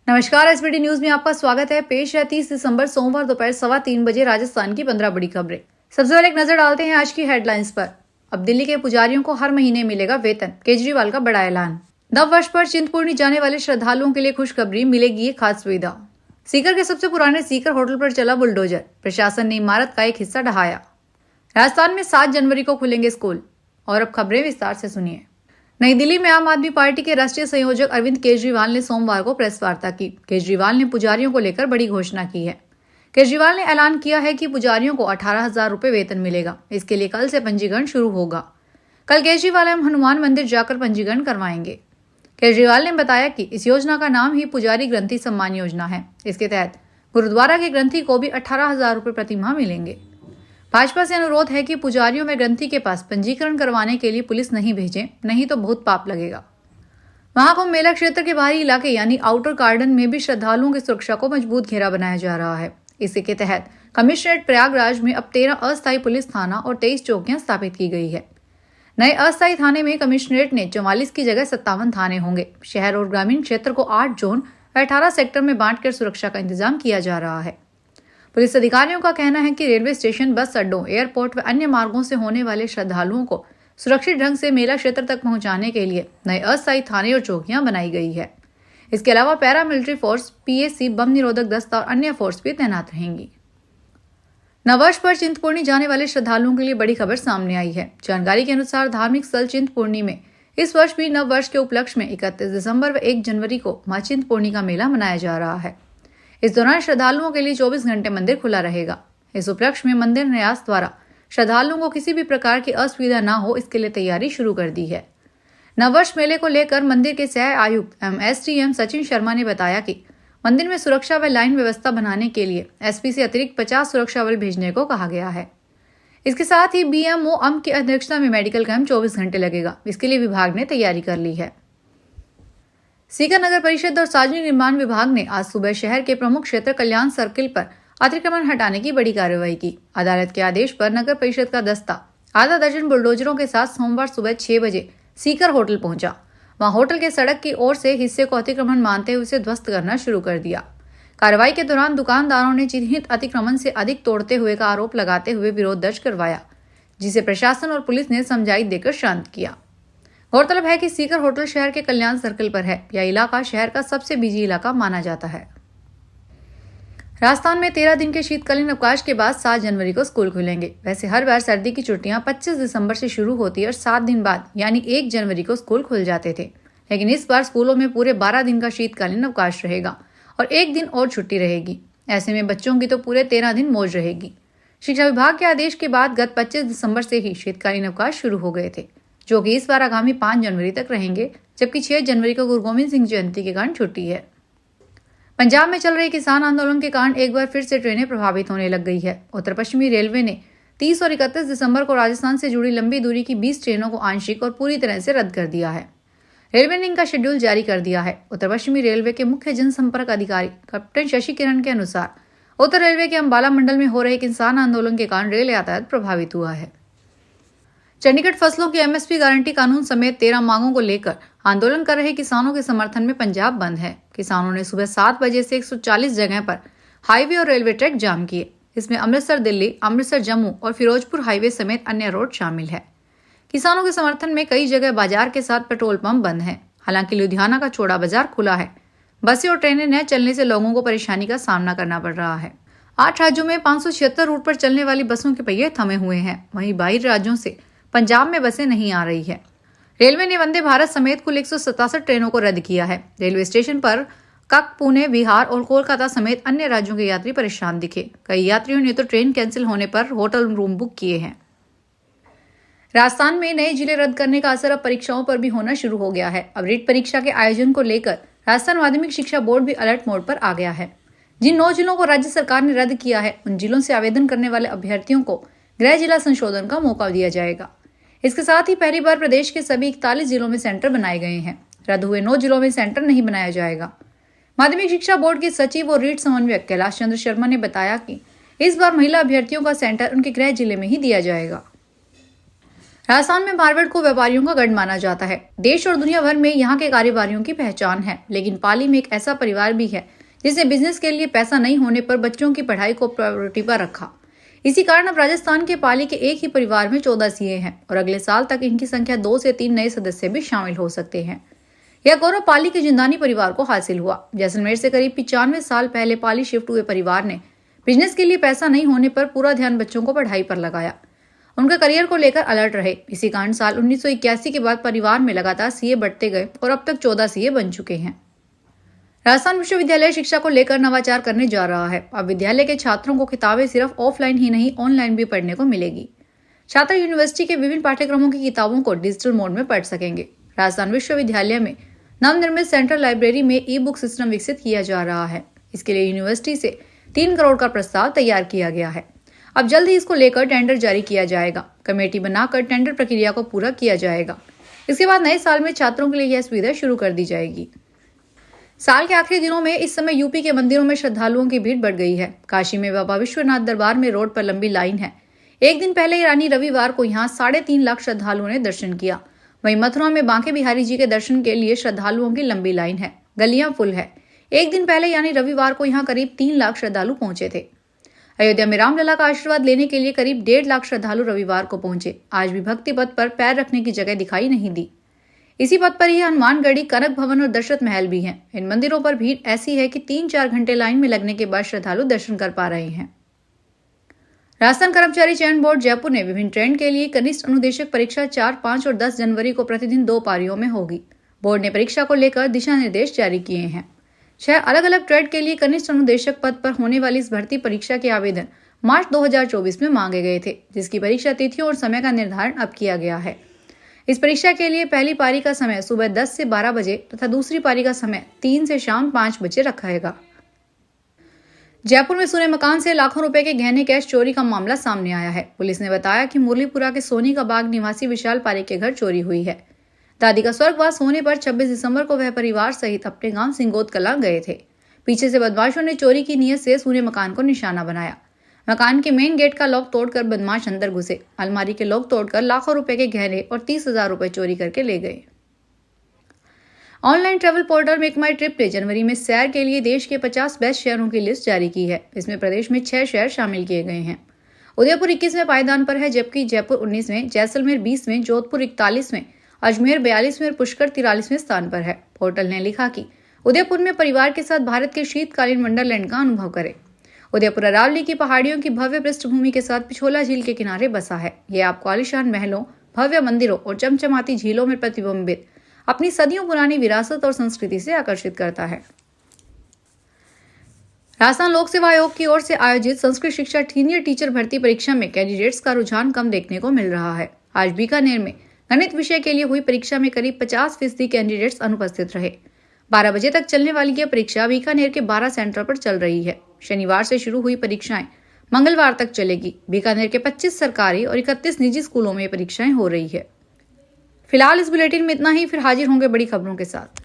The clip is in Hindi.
नमस्कार, एसबीटी न्यूज में आपका स्वागत है। पेश है 30 दिसंबर सोमवार दोपहर 3:15 बजे राजस्थान की 15 बड़ी खबरें। सबसे पहले एक नजर डालते हैं आज की हेडलाइंस पर। अब दिल्ली के पुजारियों को हर महीने मिलेगा वेतन, केजरीवाल का बड़ा ऐलान। नव वर्ष पर चिंतपूर्णी जाने वाले श्रद्धालुओं के लिए खुशखबरी, मिलेगी एक खास सुविधा। सीकर के सबसे पुराने सीकर होटल पर चला बुलडोजर, प्रशासन ने इमारत का एक हिस्सा ढहाया। राजस्थान में 7 जनवरी को खुलेंगे स्कूल। और अब खबरें विस्तार से सुनिए। नई दिल्ली में आम आदमी पार्टी के राष्ट्रीय संयोजक अरविंद केजरीवाल ने सोमवार को प्रेस वार्ता की। केजरीवाल ने पुजारियों को लेकर बड़ी घोषणा की है। केजरीवाल ने ऐलान किया है कि पुजारियों को 18,000 रुपए वेतन मिलेगा। इसके लिए कल से पंजीकरण शुरू होगा। कल केजरीवाल हनुमान मंदिर जाकर पंजीकरण करवाएंगे। केजरीवाल ने बताया कि इस योजना का नाम ही पुजारी ग्रंथी सम्मान योजना है। इसके तहत गुरुद्वारा के ग्रंथी को भी 18,000 रुपए प्रति माह मिलेंगे। भाजपा से अनुरोध है कि पुजारियों में ग्रंथी के पास पंजीकरण करवाने के लिए पुलिस नहीं भेजें, नहीं तो बहुत पाप लगेगा। महाकुंभ मेला क्षेत्र के बाहरी इलाके यानी आउटर गार्डन में भी श्रद्धालुओं की सुरक्षा को मजबूत घेरा बनाया जा रहा है। इसी के तहत कमिश्नरेट प्रयागराज में अब 13 अस्थायी पुलिस थाना और 23 चौकियां स्थापित की गई है। नए अस्थायी थाने में कमिश्नरेट ने 44 की जगह 57 थाने होंगे। शहर और ग्रामीण क्षेत्र को 8 जोन व 18 सेक्टर में बांटकर सुरक्षा का इंतजाम किया जा रहा है। पुलिस अधिकारियों का कहना है कि रेलवे स्टेशन, बस अड्डों, एयरपोर्ट व अन्य मार्गों से होने वाले श्रद्धालुओं को सुरक्षित ढंग से मेला क्षेत्र तक पहुंचाने के लिए नए अस्थायी थाने और चौकियां बनाई गई है। इसके अलावा पैरामिलिट्री फोर्स, पीएसी, बम निरोधक दस्ता और अन्य फोर्स भी तैनात रहेंगी। नववर्ष पर चिंतपूर्णी जाने वाले श्रद्धालुओं के लिए बड़ी खबर सामने आई है। जानकारी के अनुसार धार्मिक स्थल चिंतपूर्णी में इस वर्ष भी नववर्ष के उपलक्ष्य में 31 दिसंबर व 1 जनवरी को मां चिंतपूर्णी का मेला मनाया जा रहा है। इस दौरान श्रद्धालुओं के लिए 24 घंटे मंदिर खुला रहेगा। इस उपलक्ष्य में मंदिर न्यास द्वारा श्रद्धालुओं को किसी भी प्रकार की असुविधा न हो, इसके लिए तैयारी शुरू कर दी है। नववर्ष मेले को लेकर मंदिर के सह आयुक्त एसडीएम सचिन शर्मा ने बताया कि मंदिर में सुरक्षा व लाइन व्यवस्था बनाने के लिए एसपी से अतिरिक्त 50 सुरक्षा बल भेजने को कहा गया है। इसके साथ ही बीएमओ अम्ब की अध्यक्षता में मेडिकल कैंप 24 घंटे लगेगा। इसके लिए विभाग ने तैयारी कर ली है। सीकर नगर परिषद और सार्वजनिक निर्माण विभाग ने आज सुबह शहर के प्रमुख क्षेत्र कल्याण सर्किल पर अतिक्रमण हटाने की बड़ी कार्रवाई की। अदालत के आदेश पर नगर परिषद का दस्ता आधा दर्जन बुलडोजरों के साथ सोमवार सुबह 6 बजे सीकर होटल पहुंचा। वहां होटल के सड़क की ओर से हिस्से को अतिक्रमण मानते हुए उसे ध्वस्त करना शुरू कर दिया। कार्रवाई के दौरान दुकानदारों ने चिन्हित अतिक्रमण से अधिक तोड़ते हुए का आरोप लगाते हुए विरोध दर्ज करवाया, जिसे प्रशासन और पुलिस ने समझाइश देकर शांत किया। गौरतलब है कि सीकर होटल शहर के कल्याण सर्कल पर है। यह इलाका शहर का सबसे बिजी इलाका माना जाता है। राजस्थान में 13 दिन के शीतकालीन अवकाश के बाद 7 जनवरी को स्कूल खुलेंगे। वैसे हर बार सर्दी की छुट्टियां 25 दिसंबर से शुरू होती है और 7 दिन बाद यानी 1 जनवरी को स्कूल खुल जाते थे। लेकिन इस बार स्कूलों में पूरे 12 दिन का शीतकालीन अवकाश रहेगा और 1 दिन और छुट्टी रहेगी। ऐसे में बच्चों की तो पूरे 13 दिन मौज रहेगी। शिक्षा विभाग के आदेश के बाद गत 25 दिसंबर से ही शीतकालीन अवकाश शुरू हो गए थे, जो कि इस बार आगामी 5 जनवरी तक रहेंगे, जबकि 6 जनवरी को गुरु गोविंद सिंह जयंती के कारण छुट्टी है। पंजाब में चल रहे किसान आंदोलन के कारण एक बार फिर से ट्रेनें प्रभावित होने लग गई है। उत्तर पश्चिमी रेलवे ने 30 और 31 दिसंबर को राजस्थान से जुड़ी लंबी दूरी की 20 ट्रेनों को आंशिक और पूरी तरह से रद्द कर दिया है। रेलवे ने इनका शेड्यूल जारी कर दिया है। उत्तर पश्चिमी रेलवे के मुख्य जनसंपर्क अधिकारी कैप्टन शशि किरण के अनुसार उत्तर रेलवे के अंबाला मंडल में हो रहे किसान आंदोलन के कारण रेल यातायात प्रभावित हुआ है। चंडीगढ़ फसलों की एमएसपी गारंटी कानून समेत 13 मांगों को लेकर आंदोलन कर रहे किसानों के समर्थन में पंजाब बंद है। किसानों ने सुबह 7 बजे से 140 जगह पर हाईवे और रेलवे ट्रैक जाम किए। इसमें अमृतसर दिल्ली, अमृतसर जम्मू और फिरोजपुर हाईवे समेत अन्य रोड शामिल है। किसानों के समर्थन में कई जगह बाजार के साथ पेट्रोल पंप बंद है। हालांकि लुधियाना का चौड़ा बाजार खुला है। बसें और ट्रेनें न चलने से लोगों को परेशानी का सामना करना पड़ रहा है। 8 राज्यों में 576 रूट पर चलने वाली बसों के पहिए थमे हुए हैं। वहीं बाहरी राज्यों से पंजाब में बसें नहीं आ रही है। रेलवे ने वंदे भारत समेत कुल 167 ट्रेनों को रद्द किया है। रेलवे स्टेशन पर कक, पुणे, बिहार और कोलकाता समेत अन्य राज्यों के यात्री परेशान दिखे। कई यात्रियों ने तो ट्रेन कैंसिल होने पर होटल रूम बुक किए हैं। राजस्थान में नए जिले रद्द करने का असर अब परीक्षाओं पर भी होना शुरू हो गया है। अब रीट परीक्षा के आयोजन को लेकर राजस्थान माध्यमिक शिक्षा बोर्ड भी अलर्ट मोड पर आ गया है। जिन 9 जिलों को राज्य सरकार ने रद्द किया है, उन जिलों से आवेदन करने वाले अभ्यर्थियों को गृह जिला संशोधन का मौका दिया जाएगा। इसके साथ ही पहली बार प्रदेश के सभी 41 जिलों में सेंटर बनाए गए हैं। रद्द हुए 9 जिलों में सेंटर नहीं बनाया जाएगा। माध्यमिक शिक्षा बोर्ड के सचिव और रीट समन्वयक कैलाश चंद्र शर्मा ने बताया कि इस बार महिला अभ्यर्थियों का सेंटर उनके गृह जिले में ही दिया जाएगा। राजस्थान में मारवाड़ को व्यापारियों का गढ़ माना जाता है। देश और दुनिया भर में यहाँ के कारोबारियों की पहचान है, लेकिन पाली में एक ऐसा परिवार भी है जिसने बिजनेस के लिए पैसा नहीं होने पर बच्चों की पढ़ाई को प्रायोरिटी पर रखा। इसी कारण अब राजस्थान के पाली के एक ही परिवार में 14 सीए हैं और अगले साल तक इनकी संख्या 2 से 3 नए सदस्य भी शामिल हो सकते हैं। यह गौरव पाली के जिंदानी परिवार को हासिल हुआ। जैसलमेर से करीब 95 साल पहले पाली शिफ्ट हुए परिवार ने बिजनेस के लिए पैसा नहीं होने पर पूरा ध्यान बच्चों को पढ़ाई पर लगाया। उनके करियर को लेकर अलर्ट रहे। इसी कारण साल 1981 के बाद परिवार में लगातार सीए बढ़ते गए और अब तक 14 सीए बन चुके हैं। राजस्थान विश्वविद्यालय शिक्षा को लेकर नवाचार करने जा रहा है। अब विद्यालय के छात्रों को किताबें सिर्फ ऑफलाइन ही नहीं ऑनलाइन भी पढ़ने को मिलेगी। छात्र यूनिवर्सिटी के विभिन्न पाठ्यक्रमों की किताबों को डिजिटल मोड में पढ़ सकेंगे। राजस्थान विश्वविद्यालय में नवनिर्मित सेंट्रल लाइब्रेरी में ई बुक सिस्टम विकसित किया जा रहा है। इसके लिए यूनिवर्सिटी से 3 करोड़ का प्रस्ताव तैयार किया गया है। अब जल्द ही इसको लेकर टेंडर जारी किया जाएगा। कमेटी बनाकर टेंडर प्रक्रिया को पूरा किया जाएगा। इसके बाद नए साल में छात्रों के लिए यह सुविधा शुरू कर दी जाएगी। साल के आखिरी दिनों में इस समय यूपी के मंदिरों में श्रद्धालुओं की भीड़ बढ़ गई है। काशी में बाबा विश्वनाथ दरबार में रोड पर लंबी लाइन है। एक दिन पहले यानी रविवार को यहाँ 3.5 लाख श्रद्धालुओं ने दर्शन किया। वहीं मथुरा में बांके बिहारी जी के दर्शन के लिए श्रद्धालुओं की लंबी लाइन है। गलियां फुल है। एक दिन पहले यानी रविवार को यहाँ करीब 3 लाख श्रद्धालु पहुंचे थे। अयोध्या में रामलला का आशीर्वाद लेने के लिए करीब 1.5 लाख श्रद्धालु रविवार को पहुंचे। आज भी भक्ति पथ पर पैर रखने की जगह दिखाई नहीं दी। इसी पथ पर ही हनुमानगढ़ी, कनक भवन और दशरथ महल भी हैं। इन मंदिरों पर भीड़ ऐसी है कि 3-4 घंटे लाइन में लगने के बाद श्रद्धालु दर्शन कर पा रहे हैं। राजस्थान कर्मचारी चयन बोर्ड जयपुर ने विभिन्न ट्रेड के लिए कनिष्ठ अनुदेशक परीक्षा 4, 5 और 10 जनवरी को प्रतिदिन 2 पारियों में होगी। बोर्ड ने परीक्षा को लेकर दिशा निर्देश जारी किए हैं। 6 अलग अलग ट्रेड के लिए कनिष्ठ अनुदेशक पद पर होने वाली इस भर्ती परीक्षा के आवेदन मार्च 2024 में मांगे गए थे, जिसकी परीक्षा तिथियों और समय का निर्धारण अब किया गया है। इस परीक्षा के लिए पहली पारी का समय सुबह 10 से 12 बजे तथा दूसरी पारी का समय 3 से शाम 5 बजे रखा जाएगा। जयपुर में सोने मकान से लाखों रुपए के गहने कैश चोरी का मामला सामने आया है। पुलिस ने बताया कि मुरलीपुरा के सोनी का बाग निवासी विशाल पारेख के घर चोरी हुई है। दादी का स्वर्गवास होने पर 26 दिसंबर को वह परिवार सहित अपने गांव सिंगोद कला गए थे। पीछे से बदमाशों ने चोरी की नीयत से सोने मकान को निशाना बनाया। मकान के मेन गेट का लॉक तोड़कर बदमाश अंदर घुसे। अलमारी के लॉक तोड़कर लाखों रुपए के गहने और 30,000 रुपए चोरी करके ले गए। ऑनलाइन ट्रैवल पोर्टल मेक माई ट्रिप ने जनवरी में सैर के लिए देश के 50 बेस्ट शहरों की लिस्ट जारी की है। इसमें प्रदेश में 6 शहर शामिल किए गए हैं। उदयपुर 21वें पायदान पर है, जबकि जयपुर 19वें, जैसलमेर 20वें, जोधपुर 41वें, अजमेर 42वें और पुष्कर 43वें स्थान पर है। पोर्टल ने लिखा कि उदयपुर में परिवार के साथ भारत के शीतकालीन वंडरलैंड का अनुभव करें। उदयपुर अरावली की पहाड़ियों की भव्य पृष्ठभूमि के साथ पिछोला झील के किनारे बसा है। यह आपको आलीशान महलों, भव्य मंदिरों और चमचमाती झीलों में प्रतिबिंबित अपनी सदियों पुरानी विरासत और संस्कृति से आकर्षित करता है। राजस्थान लोक सेवा आयोग की ओर से आयोजित संस्कृत शिक्षा सीनियर टीचर भर्ती परीक्षा में कैंडिडेट्स का रुझान कम देखने को मिल रहा है। आज बीकानेर में गणित विषय के लिए हुई परीक्षा में करीब 50% कैंडिडेट्स अनुपस्थित रहे। 12 बजे तक चलने वाली यह परीक्षा बीकानेर के 12 सेंटर पर चल रही है। शनिवार से शुरू हुई परीक्षाएं मंगलवार तक चलेगी। बीकानेर के 25 सरकारी और 31 निजी स्कूलों में परीक्षाएं हो रही है। फिलहाल इस बुलेटिन में इतना ही, फिर हाजिर होंगे बड़ी खबरों के साथ।